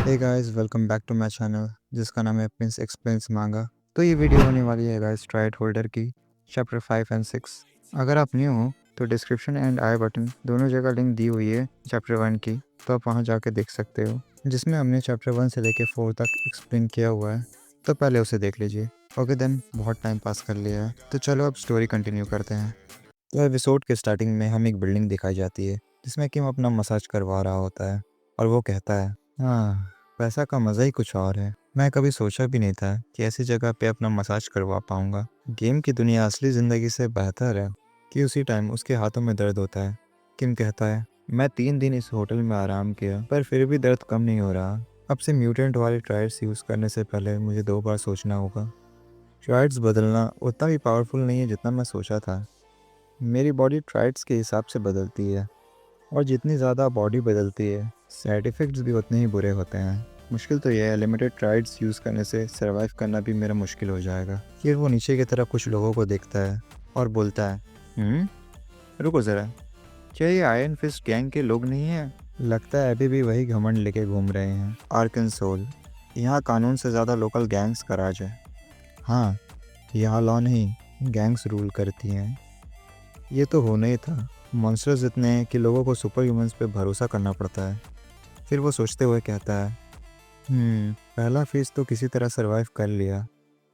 Hey guys, welcome back to my channel जिसका नाम है प्रिंस एक्सप्लेन्स मांगा। तो ये वीडियो होने वाली है गाइस ट्राइड होल्डर की चैप्टर 5 एंड 6। अगर आप न्यू हो तो डिस्क्रिप्शन एंड आई बटन दोनों जगह लिंक दी हुई है चैप्टर 1 की, तो आप वहाँ जाके देख सकते हो, जिसमें हमने चैप्टर 1 से लेके 4 तक एक्सप्लेन किया हुआ है। तो पहले उसे देख लीजिए। ओके देन, बहुत टाइम पास कर लिया है, तो चलो अब स्टोरी कंटिन्यू करते हैं। तो एपिसोड के स्टार्टिंग में हमें एक बिल्डिंग दिखाई जाती है जिसमें किम अपना मसाज करवा रहा होता है और वो कहता है, हाँ, पैसा का मज़ा ही कुछ और है। मैं कभी सोचा भी नहीं था कि ऐसी जगह पे अपना मसाज करवा पाऊंगा। गेम की दुनिया असली ज़िंदगी से बेहतर है। कि उसी टाइम उसके हाथों में दर्द होता है। किम कहता है, मैं 3 दिन इस होटल में आराम किया पर फिर भी दर्द कम नहीं हो रहा। अब से म्यूटेंट वाले ट्रायड्स यूज़ करने से पहले मुझे 2 बार सोचना होगा। ट्रायड्स बदलना उतना भी पावरफुल नहीं है जितना मैं सोचा था। मेरी बॉडी ट्राइड्स के हिसाब से बदलती है, और जितनी ज़्यादा बॉडी बदलती है साइड इफ़ेक्ट्स भी उतने ही बुरे होते हैं। मुश्किल तो यह है, लिमिटेड ट्राइड्स यूज़ करने से सर्वाइव करना भी मेरा मुश्किल हो जाएगा। फिर वो नीचे की तरफ कुछ लोगों को देखता है और बोलता है, रुको ज़रा, क्या ये आयरन फिस्ट गैंग के लोग नहीं हैं? लगता है अभी भी वही घमंड लेके घूम रहे हैं। आर्कनसोल, यहाँ कानून से ज़्यादा लोकल गैंग्स का राज है। हाँ, यहाँ लॉ नहीं, गैंग्स रूल करती हैं। ये तो होना ही था। मॉन्स्टर्स इतने हैं कि लोगों को सुपर ह्यूमंस पे भरोसा करना पड़ता है। फिर वो सोचते हुए कहता है, पहला फेज तो किसी तरह सरवाइव कर लिया,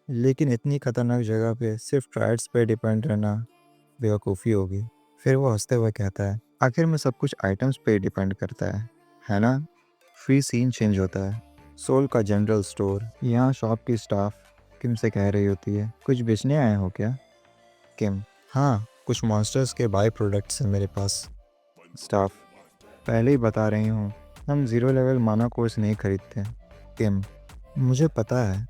लेकिन इतनी खतरनाक जगह पे सिर्फ ट्रायड्स पे डिपेंड रहना बेवकूफ़ी होगी। फिर वो हंसते हुए कहता है, आखिर में सब कुछ आइटम्स पे डिपेंड करता है ना? फिर सीन चेंज होता है। सोल का जनरल स्टोर। यहाँ शॉप की स्टाफ किम से कह रही होती है, कुछ बेचने आए हो क्या? किम, हाँ, कुछ मॉन्स्टर्स के बाई प्रोडक्ट्स हैं मेरे पास। स्टाफ, पहले ही बता रही हूँ, हम 0 लेवल माना कोर्स नहीं खरीदते। किम, मुझे पता है।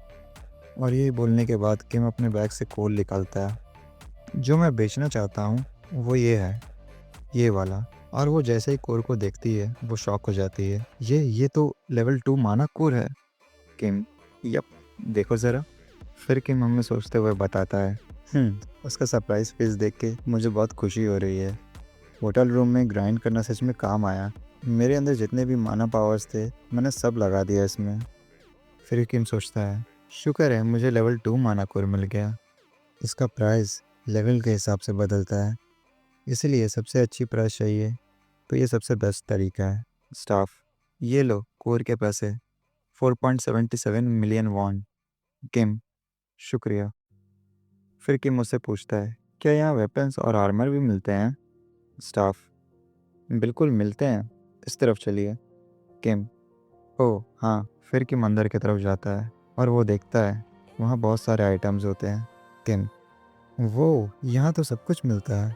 और ये बोलने के बाद किम अपने बैग से कोल निकालता है। जो मैं बेचना चाहता हूँ वो ये है, ये वाला। और वो जैसे ही कोर को देखती है वो शॉक हो जाती है। ये तो लेवल 2 माना कोर है। किम, यप, देखो ज़रा। फिर किम हमें सोचते हुए बताता है, उसका सरप्राइज फेस देख के मुझे बहुत खुशी हो रही है। होटल रूम में ग्राइंड करना सच में काम आया। मेरे अंदर जितने भी माना पावर्स थे मैंने सब लगा दिया इसमें। फिर किम सोचता है, शुक्र है मुझे लेवल 2 माना कोर मिल गया। इसका प्राइस लेवल के हिसाब से बदलता है, इसलिए सबसे अच्छी प्राइस चाहिए तो ये सबसे बेस्ट तरीका है। स्टाफ, ये लो कोर के पैसे, 4.77 मिलियन वॉन। किम, शुक्रिया। फिर किम मुझसे पूछता है, क्या यहाँ वेपन्स और आर्मर भी मिलते हैं? स्टाफ, बिल्कुल मिलते हैं, इस तरफ चलिए। किम, ओह हाँ। फिर किम अंदर की तरफ जाता है और वो देखता है वहाँ बहुत सारे आइटम्स होते हैं। किम, वो यहाँ तो सब कुछ मिलता है।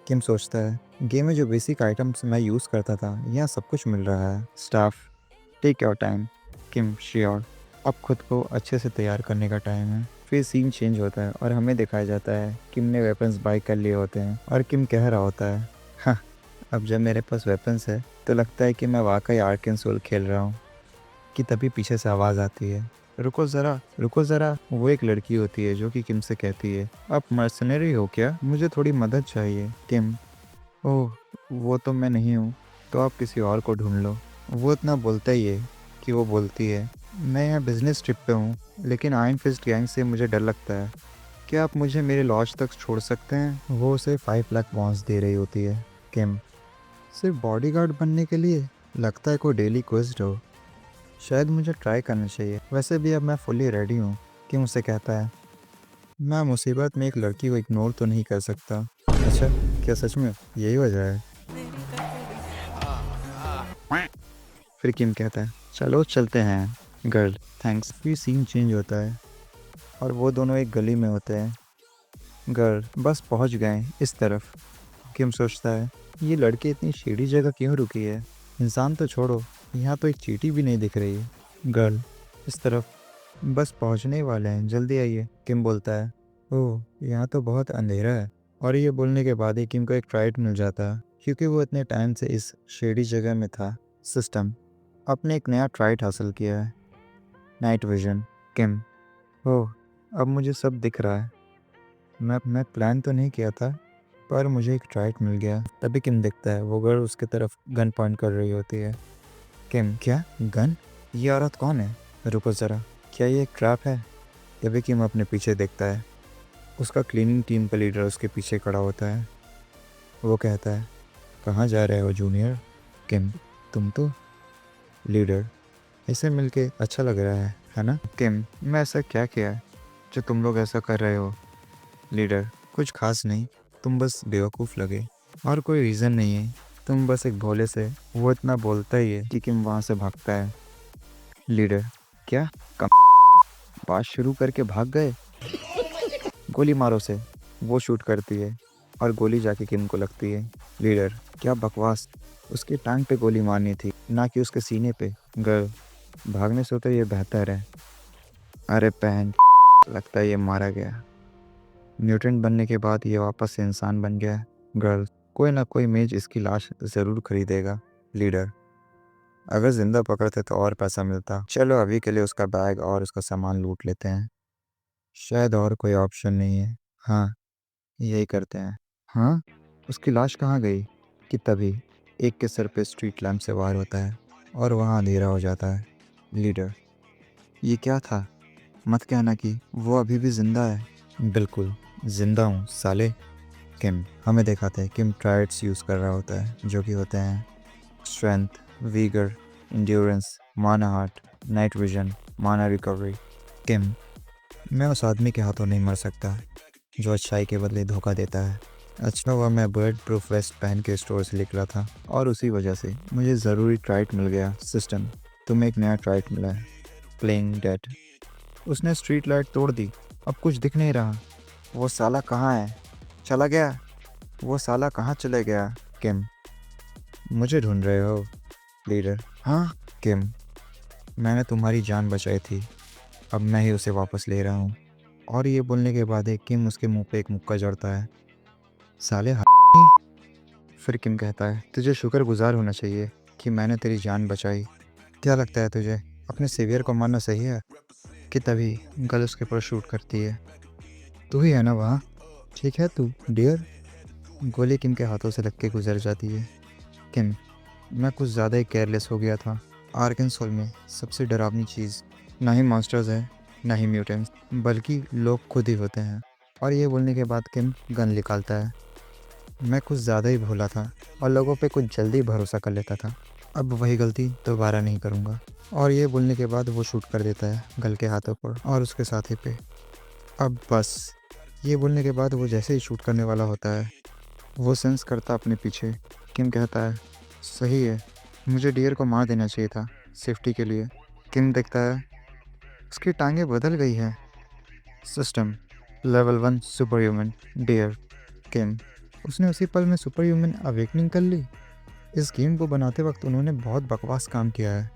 किम सोचता है, गेम में जो बेसिक आइटम्स मैं यूज़ करता था यहाँ सब कुछ मिल रहा है। Staff, take your time. Kim, sure. अब खुद को अच्छे से तैयार करने का टाइम है। फिर सीन चेंज होता है और हमें दिखाया जाता है किम ने वेपन्स बाय कर लिए होते हैं और किम कह रहा होता है, हाँ, अब जब मेरे पास वेपन्स है तो लगता है कि मैं वाकई आर्कन सोल खेल रहा हूँ। कि तभी पीछे से आवाज़ आती है, रुको ज़रा, रुको ज़रा। वो एक लड़की होती है जो कि किम से कहती है, आप मर्सनरी हो क्या? मुझे थोड़ी मदद चाहिए। किम, ओह, वो तो मैं नहीं हूँ, तो आप किसी और को ढूंढ लो। वो इतना बोलता ही है कि वो बोलती है, मैं यहाँ बिजनेस ट्रिप पे हूँ, लेकिन आयरन फिस्ट गैंग से मुझे डर लगता है। क्या आप मुझे मेरे लॉज तक छोड़ सकते हैं? वो उसे 5 लाख पॉन्ड्स दे रही होती है। किम, सिर्फ बॉडीगार्ड बनने के लिए? लगता है कोई डेली क्वेस्ट हो। शायद मुझे ट्राई करना चाहिए। वैसे भी अब मैं फुली रेडी हूँ। किम उससे कहता है, मैं मुसीबत में एक लड़की को इग्नोर तो नहीं कर सकता। अच्छा, क्या सच में यही वजह है? फिर किम कहता है, चलो चलते हैं गर्ल, थैंक्स। फिर सीन चेंज होता है और वो दोनों एक गली में होते हैं। गर्ल, बस पहुंच गए इस तरफ। किम सोचता है, ये लड़की इतनी शेडी जगह क्यों रुकी है? इंसान तो छोड़ो, यहाँ तो एक चींटी भी नहीं दिख रही है। गर्ल, इस तरफ, बस पहुँचने ही वाले हैं, जल्दी आइए। किम बोलता है, ओह, यहाँ तो बहुत अंधेरा है। और ये बोलने के बाद ही किम को एक ट्राइड मिल जाता है, क्योंकि वो इतने टाइम से इस शेडी जगह में था। सिस्टम, आपने एक नया ट्राइड हासिल किया है, नाइट विजन। किम, ओह, अब मुझे सब दिख रहा है। मैं प्लान तो नहीं किया था, पर मुझे एक ट्राइड मिल गया। तभी किम दिखता है, वो गर्ल उसकी तरफ गन पॉइंट कर रही होती है। किम, क्या गन? ये औरत कौन है? रुको ज़रा, क्या ये एक ट्रैप है? तभी किम अपने पीछे देखता है। उसका क्लीनिंग टीम का लीडर उसके पीछे खड़ा होता है। वो कहता है, कहाँ जा रहे हो जूनियर? किम, तुम तो? लीडर, इसे मिलके अच्छा लग रहा है ना? किम, मैं ऐसा क्या किया है जो तुम लोग ऐसा कर रहे हो? लीडर, कुछ खास नहीं, तुम बस बेवकूफ़ लगे और कोई रीज़न नहीं है। तुम बस एक भोले से, वो इतना बोलता ही है कि किम वहाँ से भागता है। लीडर, क्या? कम बात शुरू करके भाग गए? गोली मारो से। वो शूट करती है और गोली जाके किम को लगती है। लीडर, क्या बकवास, उसकी टांग पे गोली मारनी थी, ना कि उसके सीने पे। गर्ल, भागने से तो ये बेहतर है। अरे बहन, लगता है ये मारा गया। म्यूटेंट बनने के बाद ये वापस से इंसान बन गया है। गर्ल, कोई ना कोई मेज इसकी लाश ज़रूर खरीदेगा। लीडर, अगर जिंदा पकड़ते तो और पैसा मिलता। चलो अभी के लिए उसका बैग और उसका सामान लूट लेते हैं। शायद और कोई ऑप्शन नहीं है। हाँ, यही करते हैं। हाँ, उसकी लाश कहाँ गई? कि तभी एक के सर पे स्ट्रीट लैम्प से वार होता है और वहाँ अंधेरा हो जाता है। लीडर, ये क्या था? मत कहना कि वो अभी भी जिंदा है। बिल्कुल जिंदा हूँ साले। किम, हमें दिखाते हैं किम ट्राइड्स यूज़ कर रहा होता है, जो कि होते हैं स्ट्रेंथ, वीगर, इंड्योरेंस, माना हार्ट, नाइट विजन, माना रिकवरी। किम, मैं उस आदमी के हाथों नहीं मर सकता जो अच्छाई के बदले धोखा देता है। अच्छा हुआ मैं बर्ड प्रूफ वेस्ट पहन के स्टोर से निकला था और उसी वजह से मुझे ज़रूरी ट्राइट मिल गया। सिस्टम, तुम्हें एक नया ट्राइट मिला है, प्लेइंग डेड। उसने स्ट्रीट लाइट तोड़ दी, अब कुछ दिख नहीं रहा। वो साला कहाँ है? चला गया? वो साला कहाँ चले गया? किम, मुझे ढूंढ रहे हो? लीडर, हाँ। किम, मैंने तुम्हारी जान बचाई थी, अब मैं ही उसे वापस ले रहा हूँ। और ये बोलने के बाद एक किम उसके मुंह पे एक मुक्का जड़ता है। साले फिर किम कहता है, तुझे शुक्रगुजार होना चाहिए कि मैंने तेरी जान बचाई। क्या लगता है तुझे अपने सेवियर को मारना सही है? कि तभी गर्ल उसके ऊपर शूट करती है। तू ही है ना वहाँ? ठीक है तू डियर। गोली किम के हाथों से लग के गुजर जाती है। किम, मैं कुछ ज़्यादा ही केयरलेस हो गया था। आर्कनसोल में सबसे डरावनी चीज़ ना ही मॉन्स्टर्स है, ना ही म्यूटेंट्स, बल्कि लोग खुद ही होते हैं। और ये बोलने के बाद किम गन निकालता है। मैं कुछ ज़्यादा ही भोला था और लोगों पे कुछ जल्दी भरोसा कर लेता था। अब वही गलती दोबारा नहीं करूँगा। और ये बोलने के बाद वो शूट कर देता है गल के हाथों पर और उसके साथी पे। अब बस, ये बोलने के बाद वो जैसे ही शूट करने वाला होता है, वो सेंस करता अपने पीछे। किम कहता है, सही है, मुझे डियर को मार देना चाहिए था सेफ्टी के लिए। किम देखता है, उसकी टांगें बदल गई है। System, level 1 super human deer. Kim, उसने उसी पल में सुपर ह्यूमन अवेकनिंग कर ली। इस गेम को बनाते वक्त उन्होंने बहुत बकवास काम किया है।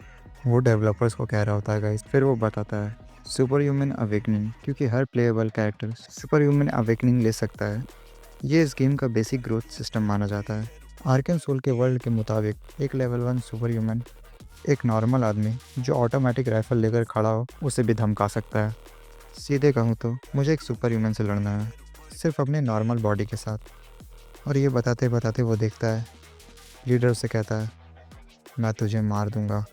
वो डेवलपर्स को कह रहा होता है गाइस, फिर वो बताता है सुपर ह्यूमन अवेकनिंग, क्योंकि हर playable character super human awakening ले सकता है। ये इस गेम का बेसिक ग्रोथ सिस्टम माना जाता है। आर्कन सोल के वर्ल्ड के मुताबिक एक लेवल 1 सुपर ह्यूमन एक नॉर्मल आदमी जो ऑटोमेटिक राइफल लेकर खड़ा हो उसे भी धमका सकता है। सीधे कहूँ तो मुझे एक सुपर ह्यूमन से लड़ना है, सिर्फ अपने नॉर्मल बॉडी के साथ। और ये बताते बताते वो देखता है, लीडर उसे कहता है, मैं तुझे मार दूंगा।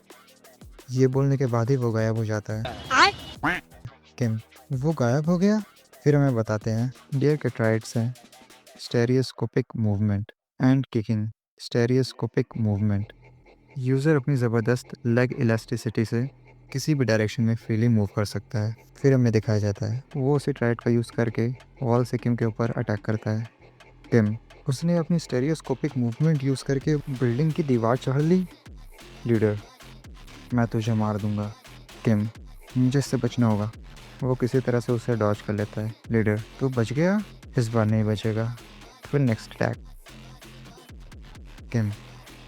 ये बोलने के बाद ही वो गायब हो जाता है। किम, वो गायब हो गया? फिर हमें बताते हैं डियर के ट्राइड्स हैं stereoscopic movement and kicking. Stereoscopic movement, user अपनी ज़बरदस्त लेग इलास्टिसिटी से किसी भी डायरेक्शन में फ्रीली मूव कर सकता है। फिर हमें दिखाया जाता है वो उसी ट्राइड का यूज़ करके वॉल से किम के ऊपर अटैक करता है। किम, उसने अपनी स्टेरियोस्कोपिक मूवमेंट यूज़ करके बिल्डिंग की दीवार चढ़ ली। लीडर, मैं तुझे मार दूंगा। किम, मुझे इससे बचना होगा। वो किसी तरह से उसे डॉज कर लेता है। लीडर, तू बच गया? इस बार नहीं बचेगा। फिर नेक्स्ट अटैक। किम,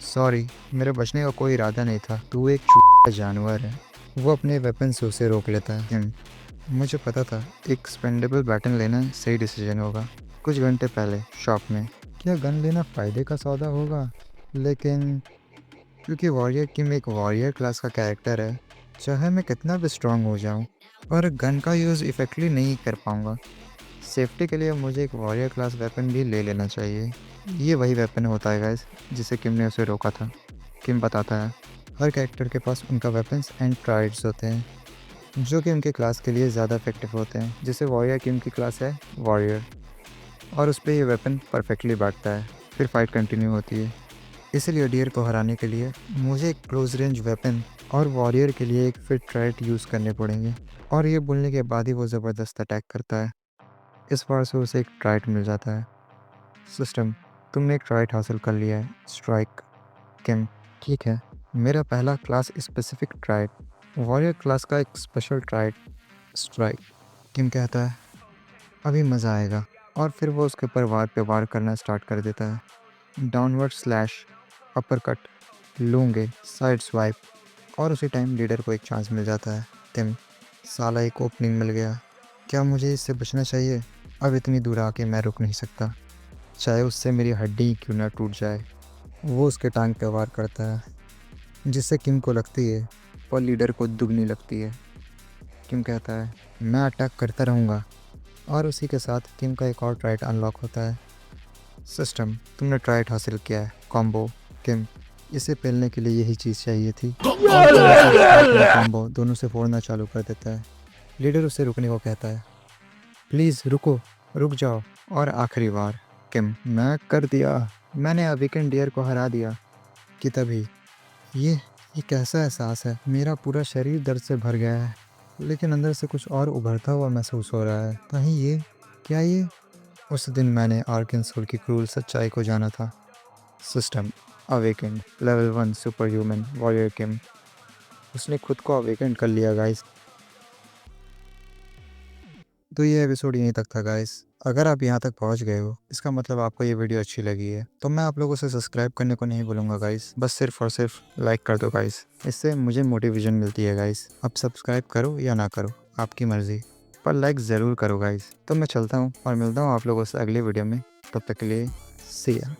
सॉरी, मेरा बचने का कोई इरादा नहीं था, तू एक जानवर है। वो अपने वेपन से उसे रोक लेता है। किम, मुझे पता था एक स्पेंडेबल बैटन लेना सही डिसीजन होगा। कुछ घंटे पहले शॉप में, क्या गन लेना फ़ायदे का सौदा होगा? लेकिन क्योंकि वॉरियर किम एक वॉरियर क्लास का कैरेक्टर है, चाहे मैं कितना भी स्ट्रांग हो जाऊं, पर गन का यूज़ इफेक्टली नहीं कर पाऊंगा। सेफ्टी के लिए मुझे एक वॉरियर क्लास वेपन भी ले लेना चाहिए। ये वही वेपन होता है गाइस जिसे किम ने उसे रोका था। किम बताता है, हर कैरेक्टर के पास उनका वेपन्स एंड ट्राइड्स होते हैं जो कि उनके क्लास के लिए ज़्यादा इफेक्टिव होते हैं। जैसे वॉरियर की उनकी क्लास है वॉरियर और उस पर ये वेपन परफेक्टली बैठता है। फिर फाइट कंटिन्यू होती है। इसलिए डियर को हराने के लिए मुझे एक क्लोज रेंज वेपन और वॉरियर के लिए एक फिट ट्राइड यूज़ करने पड़ेंगे। और ये बोलने के बाद ही वो ज़बरदस्त अटैक करता है। इस बार से उसे एक ट्राइड मिल जाता है। सिस्टम, तुमने एक ट्राइड हासिल कर लिया है। स्ट्राइक किम, ठीक है। मेरा पहला class specific tried, warrior class का एक स्पेशल ट्राइड स्ट्राइक। किम कहता है अभी मज़ा आएगा और फिर वो उसके ऊपर वार करना स्टार्ट कर देता है। Downward slash, uppercut, lunge, side swipe और उसी टाइम लीडर को एक चांस मिल जाता है। किम, साला एक ओपनिंग मिल गया। क्या मुझे इससे बचना चाहिए? अब इतनी दूर आके मैं रुक नहीं सकता, चाहे उससे मेरी हड्डी क्यों ना टूट जाए। वो उसके टांग पे वार करता है जिससे किम को लगती है और लीडर को दुगनी लगती है। किम कहता है मैं अटैक करता रहूँगा और उसी के साथ किम का एक और ट्राइट अनलॉक होता है। सिस्टम, तुमने ट्राइट हासिल किया है कॉम्बो। किम, इसे पेलने के लिए यही चीज़ चाहिए थी। और फिर उसे स्टार्ट में कॉम्बो दोनों से फोड़ना चालू कर देता है। लीडर उसे रुकने को कहता है प्लीज़ रुको, रुक जाओ। और आखिरी बार किम, मैं कर दिया, मैंने अविकन डियर को हरा दिया। कि तभी ये ये कैसा एहसास है? मेरा पूरा शरीर दर्द से भर गया है लेकिन अंदर से कुछ और उभरता हुआ महसूस हो रहा है। कहीं ये, क्या ये उस दिन मैंने आर्कनसोल की क्रूर सच्चाई को जाना था। System, awakened level 1 super human warrior Kim, उसने खुद को अवेकेंड कर लिया गाइस। तो ये एपिसोड यहीं तक था गाइस। अगर आप यहाँ तक पहुँच गए हो इसका मतलब आपको ये वीडियो अच्छी लगी है। तो मैं आप लोगों से सब्सक्राइब करने को नहीं बोलूँगा गाइस, बस सिर्फ और सिर्फ लाइक कर दो गाइस। इससे मुझे मोटिवेशन मिलती है गाइस। अब सब्सक्राइब करो या ना करो, आपकी मर्ज़ी, पर लाइक ज़रूर करो गाइस। तो मैं चलता हूँ और मिलता हूँ आप लोगों से अगले वीडियो में। तब तक के लिए सी या।